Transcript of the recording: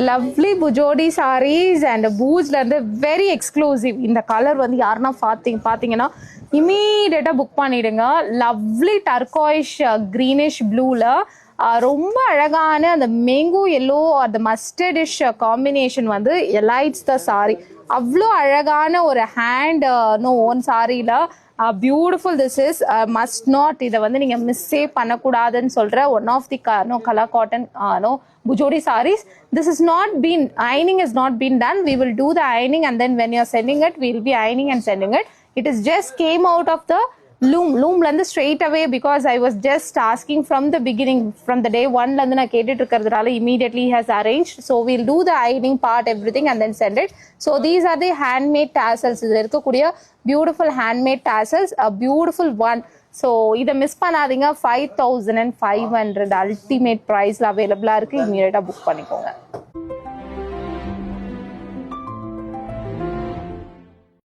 Lovely Bujodi sarees and boots and very exclusive. In the color வந்து யாருன்னா பாத்தீங்கன்னா immediate book பண்ணிடுங்க. Lovely turquoise greenish blueல ரொம்ப அழகான அந்த mango yellow or the mustardish combination வந்து lights the saree. அவ்வளோ அழகான ஒரு hand no one sareeல beautiful this is must not இத வந்து நீங்க மிஸ் பண்ணக்கூடாதுன்னு சொல்ற one of the no color cotton no Bujodi sarees. This is not been ironing has not been done. We will do the ironing and then when you are sending it we will be ironing and sending it. It is just came out of the loom landa straight away because I was just asking from the beginning from the day one landa na ketittu irukradhanaala immediately he has arranged. So we'll do the ironing part everything and then send it. So these are the handmade tassels. Idhula irukkudiya beautiful handmade tassels, a beautiful one. So இத miss பண்ணாதீங்க. 5500 ultimate பிரைஸ்ல அவைலபிளா இருக்கு. இமிடியேட்டா book பண்ணிக்கோங்க.